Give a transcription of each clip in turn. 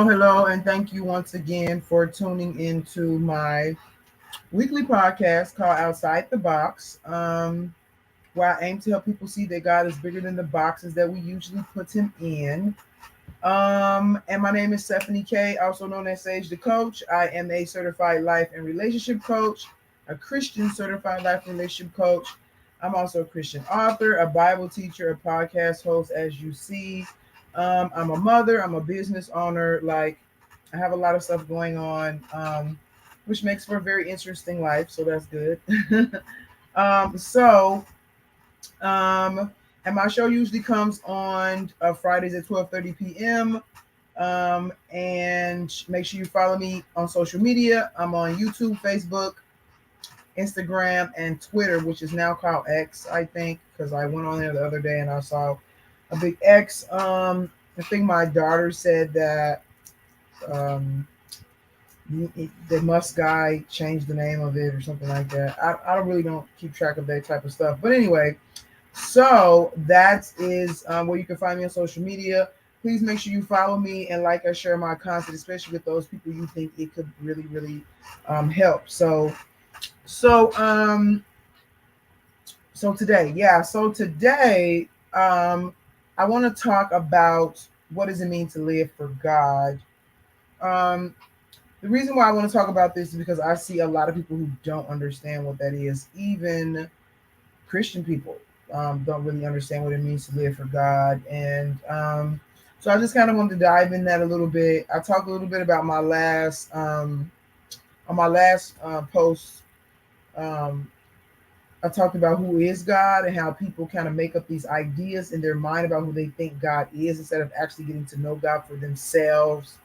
Hello, and thank you once again for tuning into my weekly podcast called Outside the Box, where I aim to help people see that God is bigger than the boxes that we usually put Him in. And my name is Stephanie K, also known as Sage the Coach. I am a certified life and relationship coach, a Christian certified life and relationship coach. I'm also a Christian author, a Bible teacher, a podcast host, as you see. I'm a mother, I'm a business owner. Like, I have a lot of stuff going on, which makes for a very interesting life. So that's good. um, so, um, and my show usually comes on Fridays at 12:30 p.m. And make sure you follow me on social media. I'm on YouTube, Facebook, Instagram, and Twitter, which is now called X, I think, because I went on there the other day and I saw a big X. I think my daughter said that um, the Musk guy changed the name of it or something like that. I don't really don't keep track of that type of stuff. But anyway, so that is where you can find me on social media. Please make sure you follow me and like or share my content, especially with those people you think it could really help. So so today, I want to talk about what does it mean to live for God. Um, the reason why I want to talk about this is because I see a lot of people who don't understand what that is. Even Christian people don't really understand what it means to live for God. And so I just kind of wanted to dive in that a little bit. I talked a little bit about my last on my last post. Um, I talked about who is God and how people kind of make up these ideas in their mind about who they think God is instead of actually getting to know God for themselves.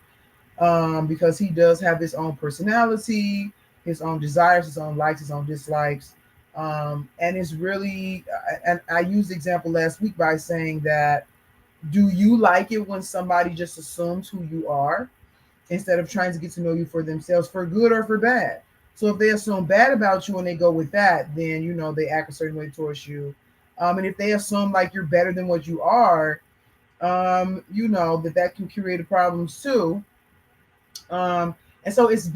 Because He does have His own personality, His own desires, His own likes, His own dislikes. And it's really, and I used the example last week by saying that do you like it when somebody just assumes who you are instead of trying to get to know you for themselves, for good or for bad? So if they assume bad about you and they go with that, then they act a certain way towards you. And if they assume like you're better than what you are, that can create problems too. And so it's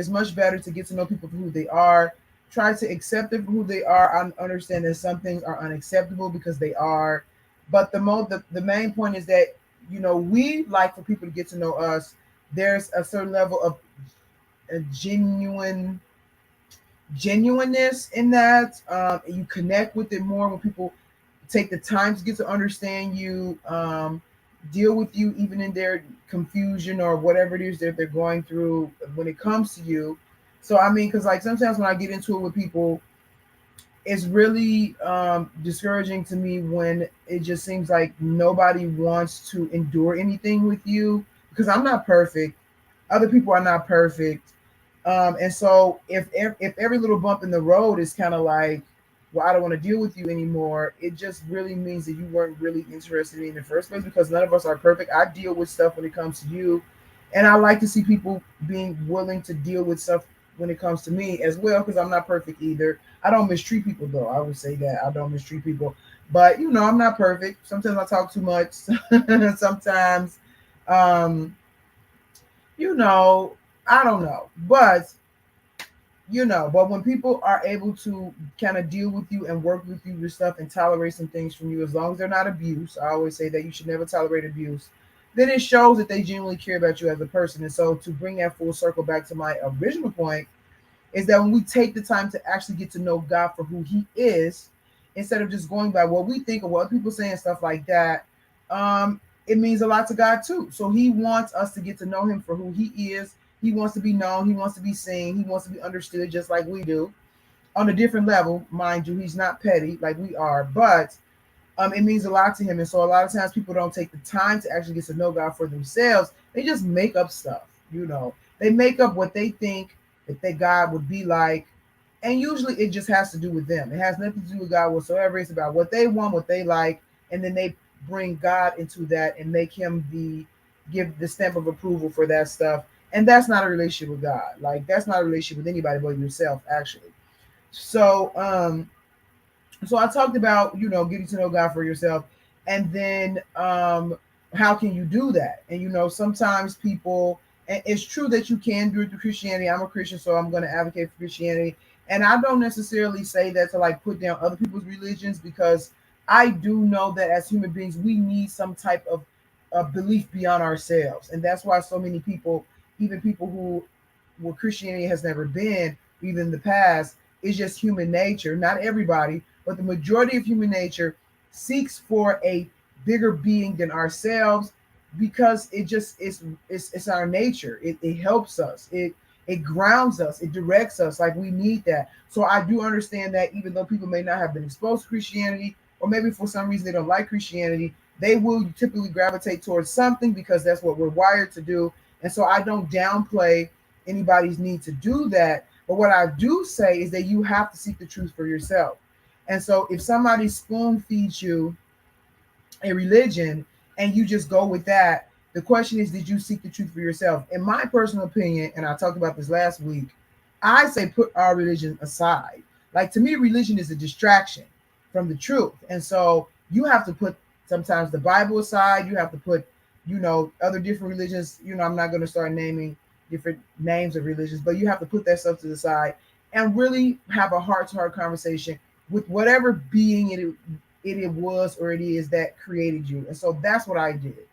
much better to get to know people for who they are. Try to accept them for who they are. I understand that some things are unacceptable because they are, but the main point is that we like for people to get to know us. There's a certain level of a genuineness in that. You connect with it more when people take the time to get to understand you, deal with you even in their confusion or whatever it is that they're going through when it comes to you. So I mean, because like sometimes when I get into it with people, it's really discouraging to me when it just seems like nobody wants to endure anything with you, because I'm not perfect. Other people are not perfect. And so if every little bump in the road is kind of like, well, I don't want to deal with you anymore, it just really means that you weren't really interested in me in the first place, because none of us are perfect. I deal with stuff when it comes to you, and I like to see people being willing to deal with stuff when it comes to me as well, because I'm not perfect either. I don't mistreat people though. I would say that I don't mistreat people, but I'm not perfect. Sometimes I talk too much. Sometimes, um, you know, I don't know, but when people are able to kind of deal with you and work with you with stuff and tolerate some things from you, as long as they're not abuse, I always say that you should never tolerate abuse, then it shows that they genuinely care about you as a person. And so to bring that full circle back to my original point is that when we take the time to actually get to know God for who He is, instead of just going by what we think or what people say and stuff like that, it means a lot to God too. So He wants us to get to know Him for who He is. He wants to be known. He wants to be seen. He wants to be understood just like we do, on a different level, mind you. He's not petty like we are, but it means a lot to him. And so a lot of times people don't take the time to actually get to know God for themselves. They just make up stuff, They make up what they think that they God would be like. And usually it just has to do with them. It has nothing to do with God whatsoever. It's about what they want, what they like, and then they bring God into that and make him give the stamp of approval for that stuff. And that's not a relationship with God. Like that's not a relationship with anybody but yourself, actually. So so I talked about, getting to know God for yourself. And then how can you do that? And sometimes people, and it's true that you can do it through Christianity. I'm a Christian, so I'm going to advocate for Christianity. And I don't necessarily say that to like put down other people's religions, because I do know that as human beings, we need some type of belief beyond ourselves. And that's why so many people, even people who where Christianity has never been, even in the past, is just human nature. Not everybody, but the majority of human nature seeks for a bigger being than ourselves, because it just it's our nature. It helps us. It grounds us. It directs us. Like we need that. So I do understand that even though people may not have been exposed to Christianity, or maybe for some reason they don't like Christianity, they will typically gravitate towards something because that's what we're wired to do. And so I don't downplay anybody's need to do that. But what I do say is that you have to seek the truth for yourself. And so if somebody spoon feeds you a religion and you just go with that, the question is, did you seek the truth for yourself? In my personal opinion, and I talked about this last week, I say put our religion aside. Like to me, religion is a distraction from the truth. And so you have to put sometimes the Bible aside. You have to put, other different religions. I'm not going to start naming different names of religions, but you have to put that stuff to the side and really have a heart-to-heart conversation with whatever being it was or it is that created you. And so that's what I did.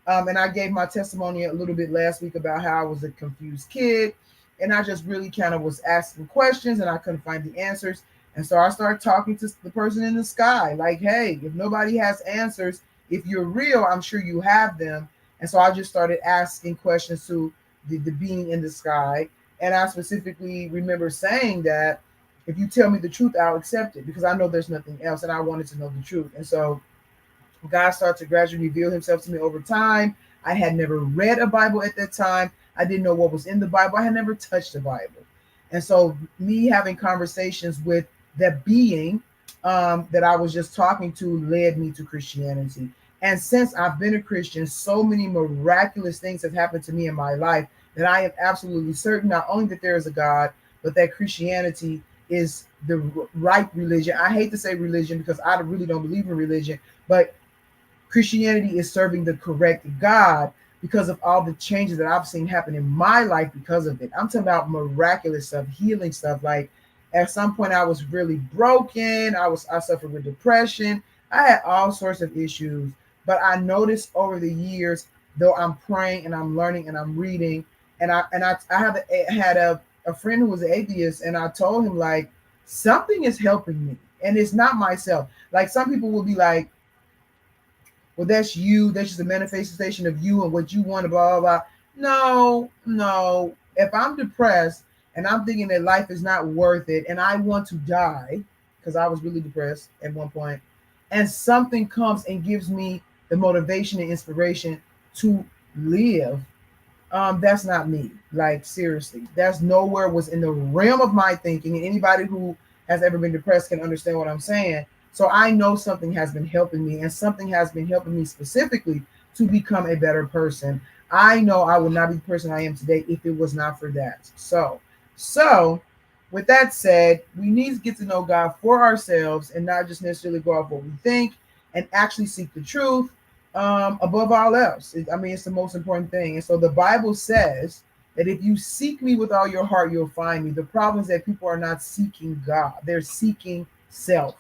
And I gave my testimony a little bit last week about how I was a confused kid, and I just really kind of was asking questions and I couldn't find the answers. And so I started talking to the person in the sky, like, hey, if nobody has answers, if you're real, I'm sure you have them. And so I just started asking questions to the being in the sky. And I specifically remember saying that if you tell me the truth, I'll accept it, because I know there's nothing else and I wanted to know the truth. And so God started to gradually reveal himself to me over time. I had never read a Bible at that time. I didn't know what was in the Bible. I had never touched the Bible. And so me having conversations with that being that I was just talking to led me to Christianity. And since I've been a Christian, so many miraculous things have happened to me in my life that I am absolutely certain not only that there is a God, but that Christianity is the right religion. I hate to say religion because I really don't believe in religion, but Christianity is serving the correct God because of all the changes that I've seen happen in my life because of it. I'm talking about miraculous stuff, healing stuff. Like at some point I was really broken. I suffered with depression. I had all sorts of issues. But I noticed over the years, though I'm praying and I'm learning and I'm reading, and had a friend who was an atheist, and I told him like something is helping me. And it's not myself. Like some people will be like, well, that's you. That's just a manifestation of you and what you want, blah, blah, blah. No, no. If I'm depressed and I'm thinking that life is not worth it and I want to die, because I was really depressed at one point, and something comes and gives me the motivation and inspiration to live, that's not me. Like, seriously, that's nowhere was in the realm of my thinking. And anybody who has ever been depressed can understand what I'm saying. So I know something has been helping me, and something has been helping me specifically to become a better person. I know I would not be the person I am today if it was not for that. So with that said, we need to get to know God for ourselves and not just necessarily go off what we think, and actually seek the truth above all else. I mean, it's the most important thing. And so the Bible says that if you seek me with all your heart, you'll find me. The problem is that people are not seeking God. They're seeking self.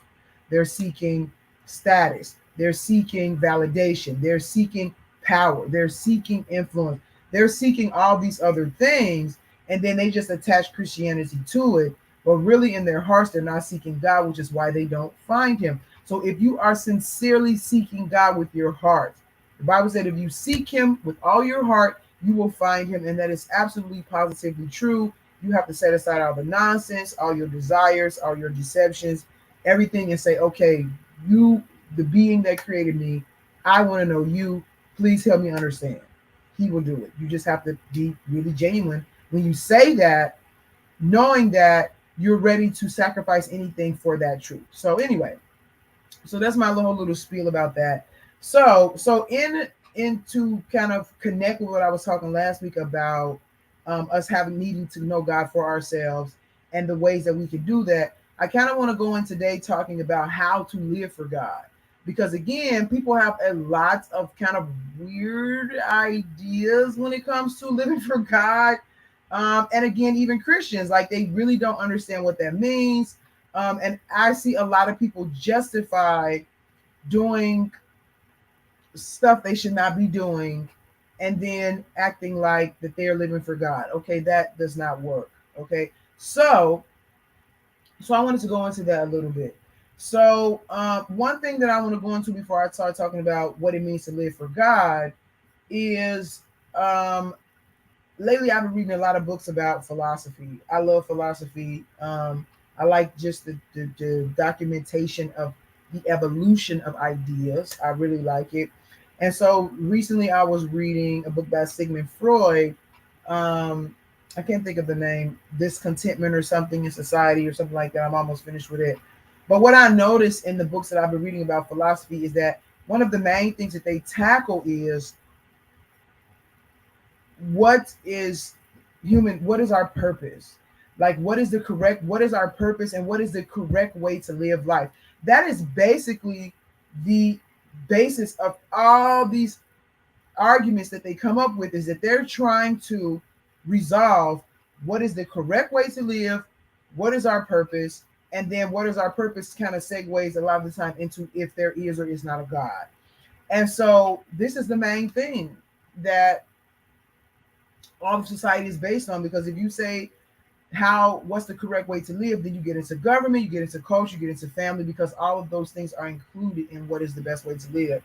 They're seeking status. They're seeking validation. They're seeking power. They're seeking influence. They're seeking all these other things. And then they just attach Christianity to it. But really in their hearts, they're not seeking God, which is why they don't find him. So if you are sincerely seeking God with your heart, the Bible said if you seek him with all your heart, you will find him. And that is absolutely positively true. You have to set aside all the nonsense, all your desires, all your deceptions, everything, and say, okay, the being that created me. I want to know you. Please help me understand. He will do it. You just have to be really genuine when you say that, knowing that you're ready to sacrifice anything for that truth. So anyway, so that's my little spiel about that. So to kind of connect with what I was talking last week about us having needing to know God for ourselves and the ways that we can do that. I kind of want to go in today talking about how to live for God, because again, people have a lot of kind of weird ideas when it comes to living for God. And again, even Christians, like, they really don't understand what that means. And I see a lot of people justify doing stuff they should not be doing and then acting like that they're living for God. Okay, that does not work. Okay, so I wanted to go into that a little bit. So one thing that I want to go into before I start talking about what it means to live for God is lately I've been reading a lot of books about philosophy. I love philosophy. I like just the documentation of the evolution of ideas. I really like it. And so recently I was reading a book by Sigmund Freud. Um, I can't think of the name, Discontentment or something in Society or something like that. I'm almost finished with it. But what I noticed in the books that I've been reading about philosophy is that one of the main things that they tackle is what is what is our purpose, like what is our purpose and what is the correct way to live life. That is basically the basis of all these arguments that they come up with, is that they're trying to resolve what is the correct way to live, what is our purpose, and then what is our purpose kind of segues a lot of the time into if there is or is not a God. And so this is the main thing that all of society is based on, because if you say what's the correct way to live, then you get into government, you get into culture, you get into family, because all of those things are included in what is the best way to live.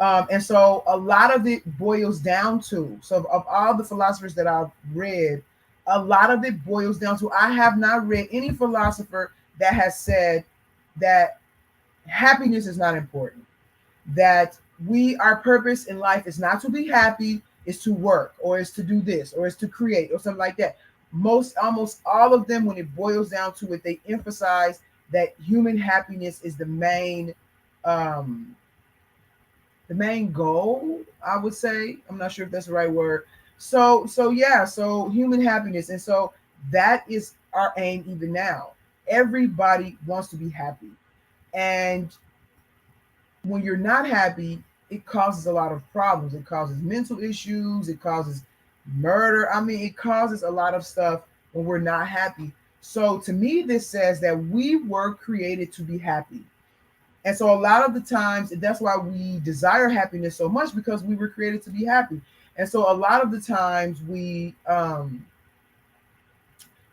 And so a lot of it boils down to, so of all the philosophers that I've read, a lot of it boils down to, I have not read any philosopher that has said that happiness is not important, that our purpose in life is not to be happy, is to work, or is to do this, or is to create, or something like that. Almost all of them, when it boils down to it, they emphasize that human happiness is the main goal, I would say. I'm not sure if that's the right word. So human happiness. And so that is our aim even now. Everybody wants to be happy. And when you're not happy, it causes a lot of problems. It causes mental issues, it causes murder. I mean, it causes a lot of stuff when we're not happy. So to me, this says that we were created to be happy. And so a lot of the times, that's why we desire happiness so much, because we were created to be happy. And so a lot of the times we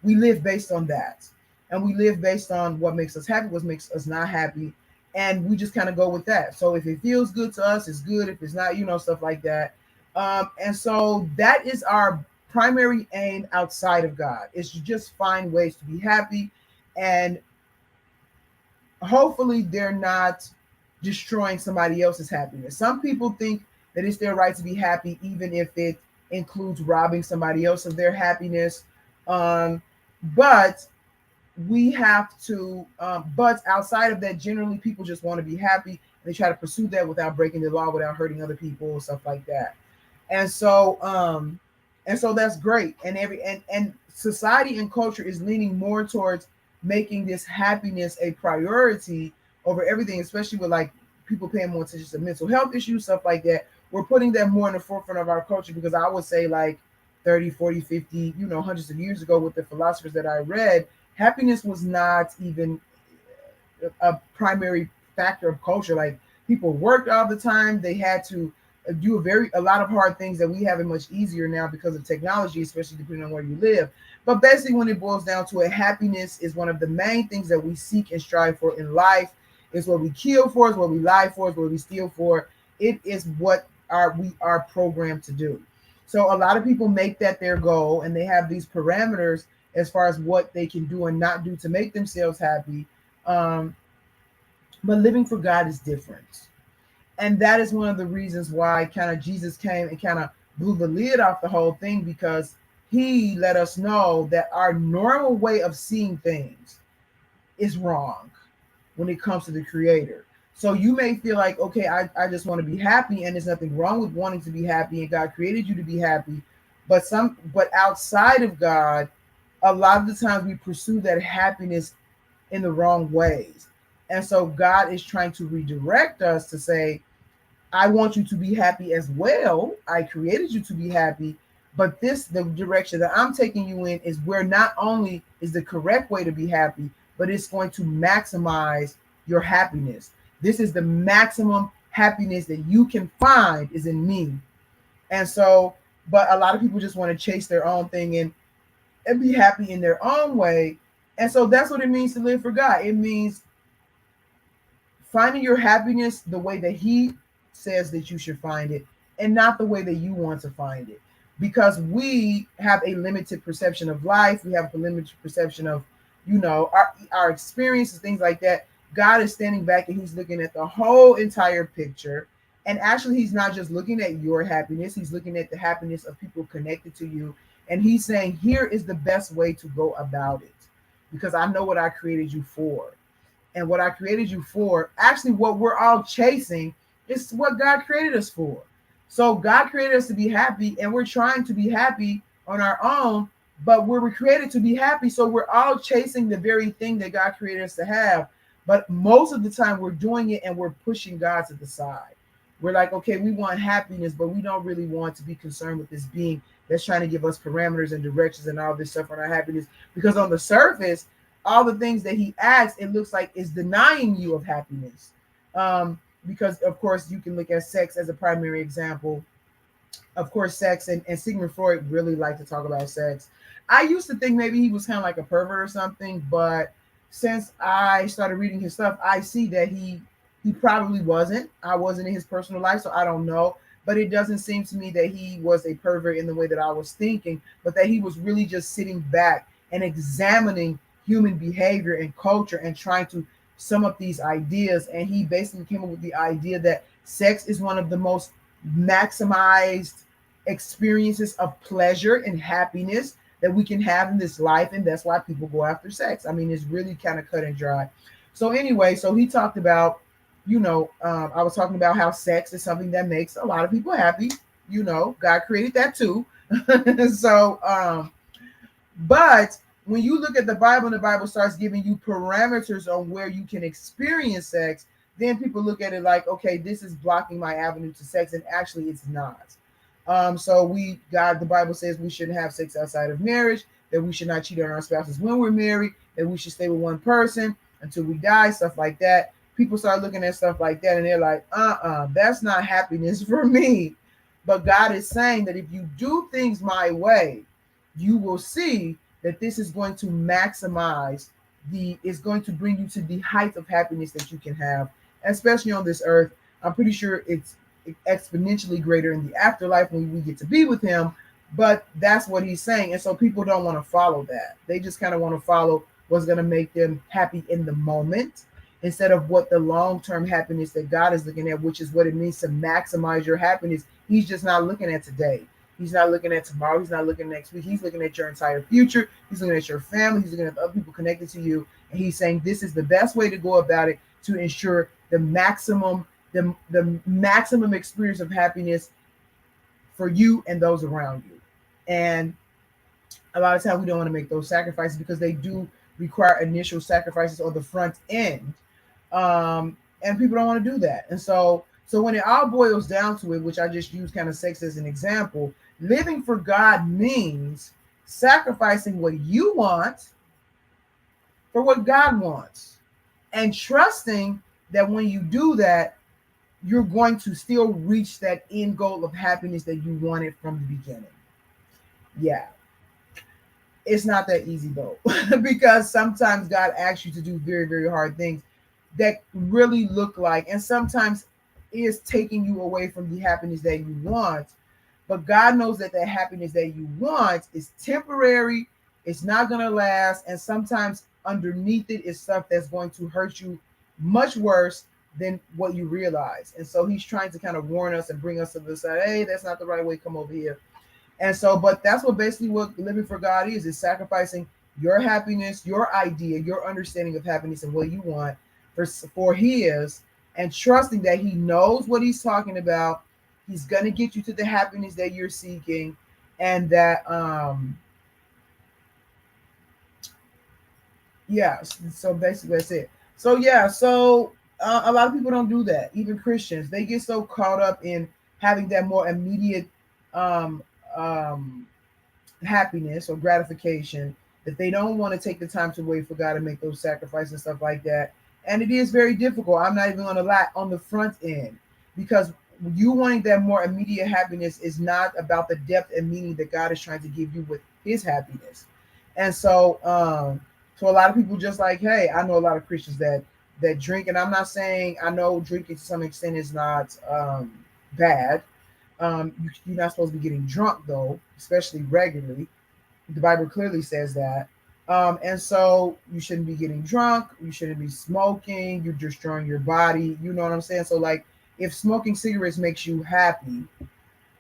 live based on that. And we live based on what makes us happy, what makes us not happy. And we just kind of go with that. So if it feels good to us, it's good. If it's not, stuff like that. And so that is our primary aim outside of God, is to just find ways to be happy. And hopefully they're not destroying somebody else's happiness. Some people think that it's their right to be happy, even if it includes robbing somebody else of their happiness. But we have to, but outside of that, generally people just want to be happy. They try to pursue that without breaking the law, without hurting other people, stuff like that. And so that's great. And society and culture is leaning more towards making this happiness a priority over everything, especially with like people paying more attention to mental health issues, stuff like that. We're putting that more in the forefront of our culture, because I would say like 30, 40, 50, hundreds of years ago, with the philosophers that I read, happiness was not even a primary factor of culture. Like, people worked all the time. They had to do a lot of hard things that we have it much easier now because of technology, especially depending on where you live. But basically, when it boils down to it, happiness is one of the main things that we seek and strive for in life. It's what we kill for, it's what we lie for, it's what we steal for. It is what we are programmed to do. So a lot of people make that their goal, and they have these parameters as far as what they can do and not do to make themselves happy. But living for God is different. And that is one of the reasons why kind of Jesus came and kind of blew the lid off the whole thing, because he let us know that our normal way of seeing things is wrong when it comes to the creator. So you may feel like, okay, I just want to be happy, and there's nothing wrong with wanting to be happy, and God created you to be happy. But outside of God, a lot of the times we pursue that happiness in the wrong ways. And so God is trying to redirect us to say, I want you to be happy as well. I created you to be happy, but the direction that I'm taking you in is where not only is the correct way to be happy, but it's going to maximize your happiness. This is the maximum happiness that you can find is in me. And so, but a lot of people just want to chase their own thing and be happy in their own way. And so that's what it means to live for God. It means finding your happiness the way that he says that you should find it, and not the way that you want to find it, because we have a limited perception of life. We have a limited perception of, our experiences, things like that. God is standing back and he's looking at the whole entire picture. And actually, he's not just looking at your happiness, he's looking at the happiness of people connected to you. And he's saying, here is the best way to go about it, because I know what I created you for. And what I created you for, actually, what we're all chasing is what God created us for. So God created us to be happy, and we're trying to be happy on our own, but we're created to be happy. So we're all chasing the very thing that God created us to have. But most of the time we're doing it and we're pushing God to the side. We're like, okay, we want happiness, but we don't really want to be concerned with this being that's trying to give us parameters and directions and all this stuff on our happiness. Because on the surface, all the things that he asks, it looks like is denying you of happiness. Because of course you can look at sex as a primary example. Of course, sex and Sigmund Freud really liked to talk about sex. I used to think maybe he was kind of like a pervert or something, but since I started reading his stuff, I see that he probably wasn't. I wasn't in his personal life, so I don't know. But it doesn't seem to me that he was a pervert in the way that I was thinking, but that he was really just sitting back and examining human behavior and culture and trying to sum up these ideas. And he basically came up with the idea that sex is one of the most maximized experiences of pleasure and happiness that we can have in this life, and that's why people go after sex. I mean, it's really kind of cut and dry. So anyway, so he talked about, I was talking about how sex is something that makes a lot of people happy. God created that too. So but when you look at the Bible and the Bible starts giving you parameters on where you can experience sex, then people look at it like, okay, this is blocking my avenue to sex, and actually it's not. So the Bible says we shouldn't have sex outside of marriage, that we should not cheat on our spouses when we're married, that we should stay with one person until we die, stuff like that. People start looking at stuff like that and they're like, that's not happiness for me. But God is saying that if you do things my way, you will see that this is going to maximize is going to bring you to the height of happiness that you can have, especially on this earth. I'm pretty sure it's exponentially greater in the afterlife when we get to be with him, but that's what he's saying. And so people don't want to follow that. They just kind of want to follow what's going to make them happy in the moment, instead of what the long-term happiness that God is looking at, which is what it means to maximize your happiness. He's just not looking at today. He's not looking at tomorrow. He's not looking at next week. He's looking at your entire future. He's looking at your family. He's looking at the other people connected to you. And he's saying this is the best way to go about it to ensure the maximum experience of happiness for you and those around you. And a lot of times we don't want to make those sacrifices because they do require initial sacrifices on the front end. And people don't want to do that. And so when it all boils down to it, which I just use kind of sex as an example, living for God means sacrificing what you want for what God wants, and trusting that when you do that, you're going to still reach that end goal of happiness that you wanted from the beginning. Yeah. It's not that easy though, because sometimes God asks you to do very, very hard things that really look like, and sometimes is taking you away from the happiness that you want. But God knows that the happiness that you want is temporary. It's not going to last. And sometimes underneath it is stuff that's going to hurt you much worse than what you realize. And so he's trying to kind of warn us and bring us to the side. Hey, that's not the right way. Come over here. And so, but that's what basically what living for God is sacrificing your happiness, your idea, your understanding of happiness and what you want for his, and trusting that he knows what he's talking about. He's gonna get you to the happiness that you're seeking, and that yeah. So basically that's it. So yeah, so a lot of people don't do that. Even Christians, they get so caught up in having that more immediate um um happiness or gratification that they don't want to take the time to wait for God to make those sacrifices and stuff like that. And it is very difficult. I'm not even going to lie on the front end, because you wanting that more immediate happiness is not about the depth and meaning that God is trying to give you with his happiness. And so a lot of people just like, hey, I know a lot of Christians that drink, and I'm not saying, I know drinking to some extent is not bad. You're not supposed to be getting drunk though, especially regularly. The Bible clearly says that. And so you shouldn't be getting drunk. You shouldn't be smoking. You're destroying your body. You know what I'm saying? So like, if smoking cigarettes makes you happy,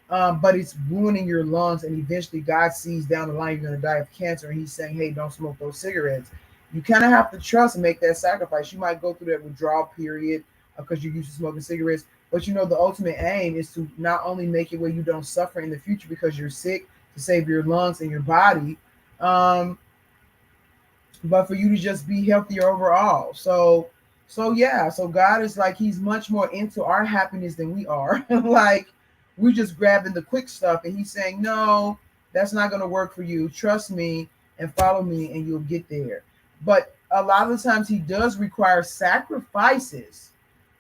but it's ruining your lungs, and eventually God sees down the line you're going to die of cancer, and he's saying, hey, don't smoke those cigarettes. You kind of have to trust and make that sacrifice. You might go through that withdrawal period because you're used to smoking cigarettes, but you know the ultimate aim is to not only make it where you don't suffer in the future because you're sick, to save your lungs and your body, um, but for you to just be healthier overall. So yeah, so God is like, he's much more into our happiness than we are. Like, we're just grabbing the quick stuff, and he's saying, no, that's not going to work for you. Trust me and follow me, and you'll get there. But a lot of the times he does require sacrifices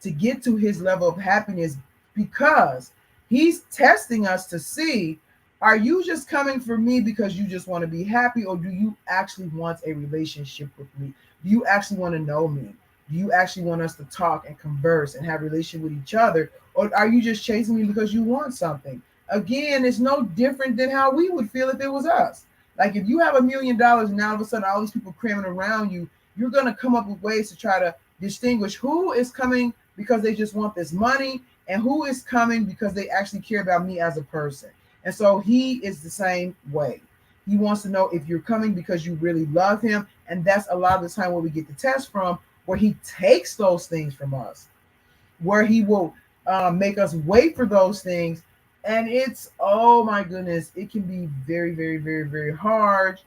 to get to his level of happiness, because he's testing us to see, are you just coming for me because you just want to be happy, or do you actually want a relationship with me? Do you actually want to know me? Do you actually want us to talk and converse and have a relationship with each other? Or are you just chasing me because you want something? Again, it's no different than how we would feel if it was us. Like, if you have $1 million and now all of a sudden all these people cramming around you, you're going to come up with ways to try to distinguish who is coming because they just want this money, and who is coming because they actually care about me as a person. And so he is the same way. He wants to know if you're coming because you really love him. And that's a lot of the time where we get the test from, where he takes those things from us, where he will make us wait for those things. And it's, oh my goodness, it can be very, very, very, very hard,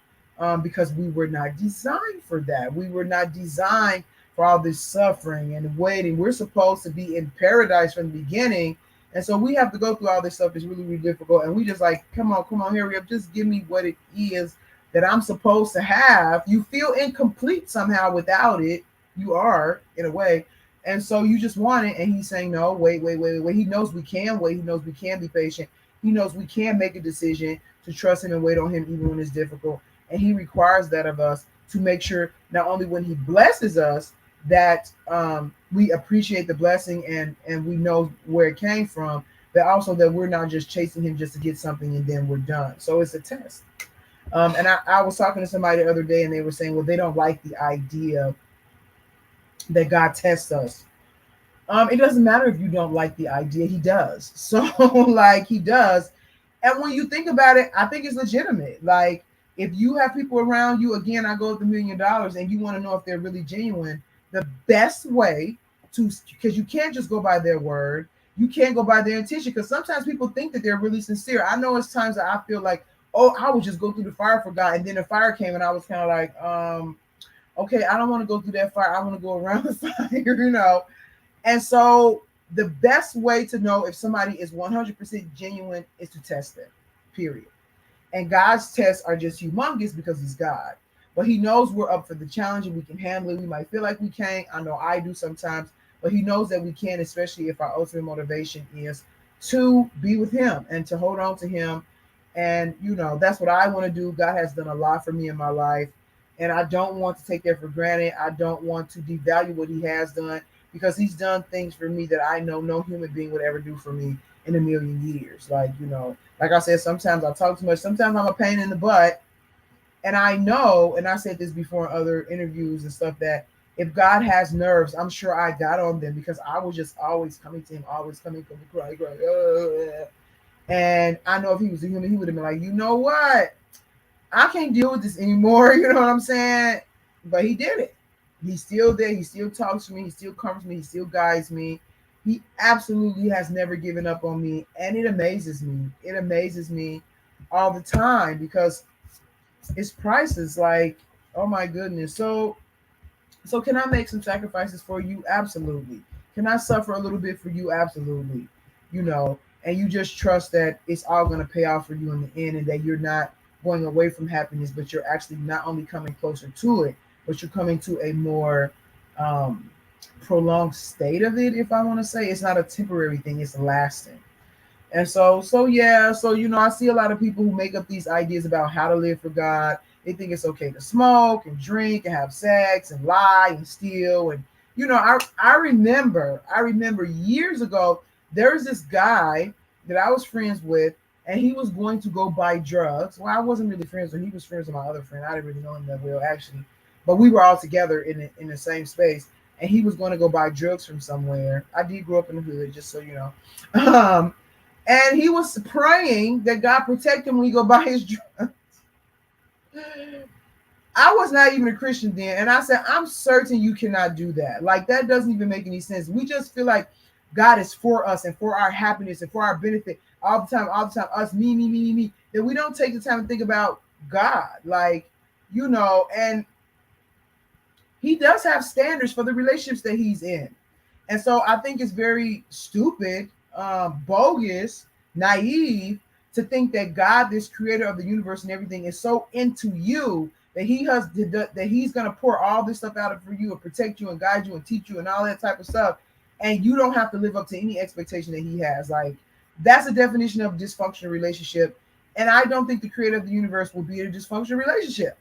because we were not designed for that. We were not designed for all this suffering and waiting. We're supposed to be in paradise from the beginning. And so we have to go through all this stuff. It's really, really difficult. And we just like, come on, hurry up. Just give me what it is that I'm supposed to have. You feel incomplete somehow without it. You are, in a way. And so you just want it. And he's saying, no, wait, wait, wait, wait. He knows we can wait. He knows we can be patient. He knows we can make a decision to trust him and wait on him even when it's difficult. And he requires that of us, to make sure not only when he blesses us that we appreciate the blessing, and we know where it came from, but also that we're not just chasing him just to get something and then we're done. So it's a test. And I was talking to somebody the other day, and they were saying, well, they don't like the idea that God tests us. It doesn't matter if you don't like the idea, he does. So like, he does. And when you think about it, I think it's legitimate. Like, if you have people around you, again, I go with $1 million, and you want to know if they're really genuine, the best way to, because you can't just go by their word, you can't go by their intention, because sometimes people think that they're really sincere. I know it's times that I feel like, oh, I would just go through the fire for God, and then the fire came, and I was kind of like, okay, I don't want to go through that fire. I want to go around the fire, you know. And so the best way to know if somebody is 100% genuine is to test them, period. And God's tests are just humongous because he's God. But he knows we're up for the challenge and we can handle it. We might feel like we can't. I know I do sometimes. But he knows that we can, especially if our ultimate motivation is to be with him and to hold on to him. And, you know, that's what I want to do. God has done a lot for me in my life. And I don't want to take that for granted. I don't want to devalue what he has done, because he's done things for me that I know no human being would ever do for me in a million years. Like, you know, like I said, sometimes I talk too much. Sometimes I'm a pain in the butt. And I know, and I said this before in other interviews and stuff, that If God has nerves, I'm sure I got on them because I was just always coming to him, always coming, cry, cry. And I know if he was a human, he would have been like, you know what? I can't deal with this anymore. You know what I'm saying? But he did it. He's still there. He still talks to me. He still comforts me. He still guides me. He absolutely has never given up on me. And it amazes me. It amazes me all the time because it's priceless. Like, oh my goodness. So can I make some sacrifices for you? Absolutely. Can I suffer a little bit for you? Absolutely. You know, and you just trust that it's all going to pay off for you in the end and that you're not going away from happiness, but you're actually not only coming closer to it, but you're coming to a more um, prolonged state of it, if I want to say. It's not a temporary thing, it's lasting. And so yeah, so I see a lot of people who make up these ideas about how to live for God. They think it's okay to smoke and drink and have sex and lie and steal. And I remember years ago, there's this guy that I was friends with, and he was going to go buy drugs. Well, I wasn't really friends with him. He was friends with my other friend. I didn't really know him that well, actually. But we were all together in the same space. And he was going to go buy drugs from somewhere. I did grow up in the hood, just so you know. Um, and he was praying that God protect him when he go buy his drugs. I was not even a Christian then, and I said, I'm certain you cannot do that. Like that doesn't even make any sense. We just feel like God is for us and for our happiness and for our benefit all the time. Us, me. That we don't take the time to think about God, like and He does have standards for the relationships that He's in. And so I think it's very stupid, bogus, naive to think that God, this creator of the universe and everything, is so into you that he's gonna pour all this stuff out for you and protect you and guide you and teach you and all that type of stuff, and you don't have to live up to any expectation that he has. Like that's a definition of dysfunctional relationship. And I don't think the creator of the universe will be in a dysfunctional relationship.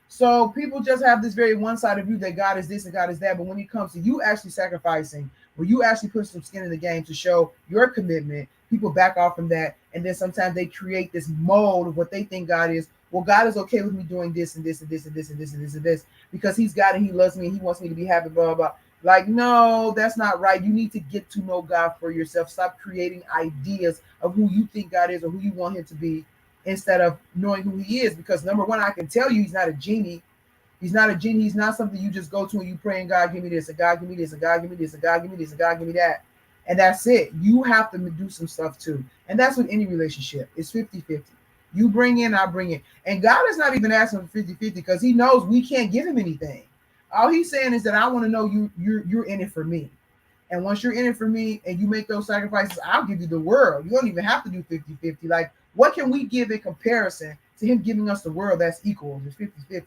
So people just have this very one-sided view that God is this and God is that. But when it comes to you actually sacrificing, where you actually put some skin in the game to show your commitment, people back off from that. And then sometimes they create this mold of what they think God is. Well, God is okay with me doing this and this and this and this and this and this and this because he's God and he loves me and he wants me to be happy, blah, blah, blah. Like, no, that's not right. You need to get to know God for yourself. Stop creating ideas of who you think God is or who you want him to be instead of knowing who he is. Because number one, I can tell you he's not a genie. He's not a genie. He's not something you just go to and you pray and God give me this and God give me this and God give me this and God give me this and God give me that. And that's it. You have to do some stuff too. And that's with any relationship. It's 50-50. You bring in, I bring in. And God is not even asking for 50-50 because he knows we can't give him anything. All he's saying is that I want to know you're in it for me. And once you're in it for me and you make those sacrifices, I'll give you the world. You don't even have to do 50-50. Like, what can we give in comparison to him giving us the world that's equal? It's 50-50.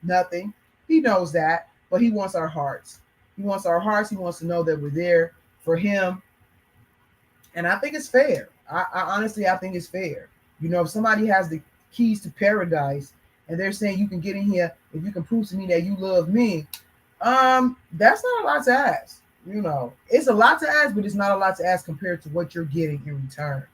Nothing. He knows that, but he wants our hearts. He wants our hearts. He wants to know that we're there for him. And I think it's fair. I honestly, I think it's fair. If somebody has the keys to paradise and they're saying you can get in here if you can prove to me that you love me, that's not a lot to ask. It's a lot to ask, but it's not a lot to ask compared to what you're getting in return.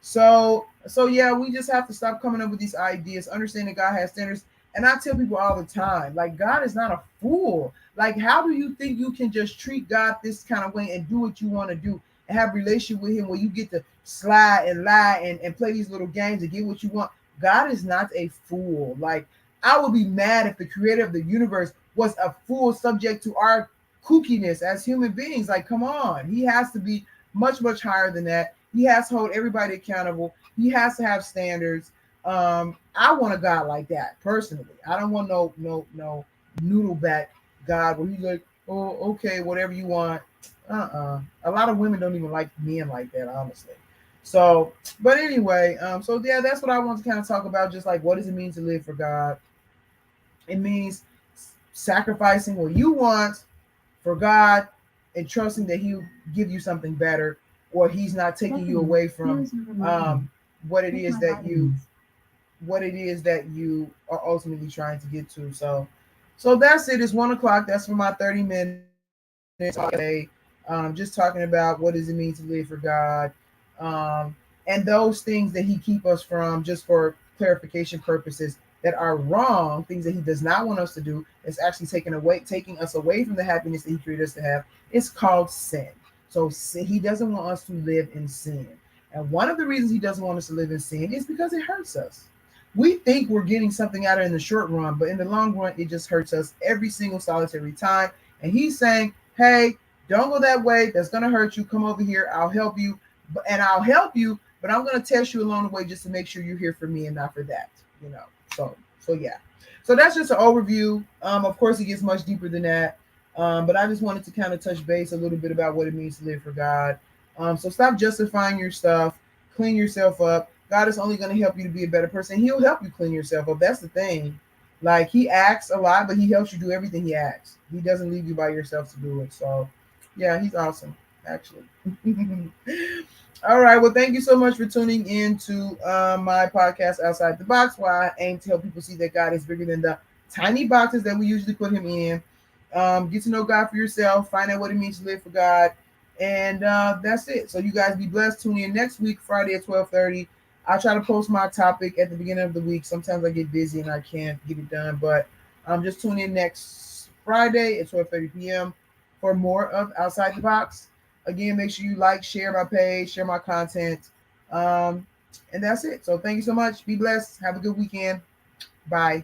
So yeah, we just have to stop coming up with these ideas, understanding God has standards. And I tell people all the time, like, God is not a fool. Like, how do you think you can just treat God this kind of way and do what you want to do and have a relationship with him where you get to slide and lie and play these little games and get what you want? God is not a fool. Like, I would be mad if the creator of the universe was a fool subject to our kookiness as human beings. Like, come on. He has to be much, much higher than that. He has to hold everybody accountable. He has to have standards. I want a God like that personally. I don't want no noodle back God where he's like, oh, okay, whatever you want. A lot of women don't even like men like that, honestly. So, but anyway, so yeah, that's what I want to kind of talk about. Just like, what does it mean to live for God? It means sacrificing what you want for God and trusting that he'll give you something better, or he's not taking you away from what it is that you are ultimately trying to get to. So that's it. It's 1 o'clock. That's for my 30 minutes today. Just talking about what does it mean to live for God, and those things that he keep us from, just for clarification purposes, that are wrong, things that he does not want us to do, is actually taking us away from the happiness that he created us to have. It's called sin. So he doesn't want us to live in sin. And one of the reasons he doesn't want us to live in sin is because it hurts us. We think we're getting something out of it in the short run, but in the long run, it just hurts us every single solitary time. And he's saying, hey, don't go that way. That's going to hurt you. Come over here. I'll help you. And I'll help you, but I'm going to test you along the way just to make sure you're here for me and not for that, you know. So yeah. So that's just an overview. Of course, it gets much deeper than that. But I just wanted to kind of touch base a little bit about what it means to live for God. So stop justifying your stuff. Clean yourself up. God is only going to help you to be a better person. He'll help you clean yourself up. That's the thing. Like, he acts a lot, but he helps you do everything he asks. He doesn't leave you by yourself to do it. So yeah, he's awesome, actually. All right. Well, thank you so much for tuning in to my podcast, Outside the Box, where I aim to help people see that God is bigger than the tiny boxes that we usually put him in. Get to know God for yourself. Find out what it means to live for God. And that's it. So you guys be blessed. Tune in next week, Friday at 12:30. I try to post my topic at the beginning of the week. Sometimes I get busy and I can't get it done. But just tune in next Friday at 12:30 p.m. for more of Outside the Box. Again, make sure you like, share my page, share my content. And that's it. So thank you so much. Be blessed. Have a good weekend. Bye.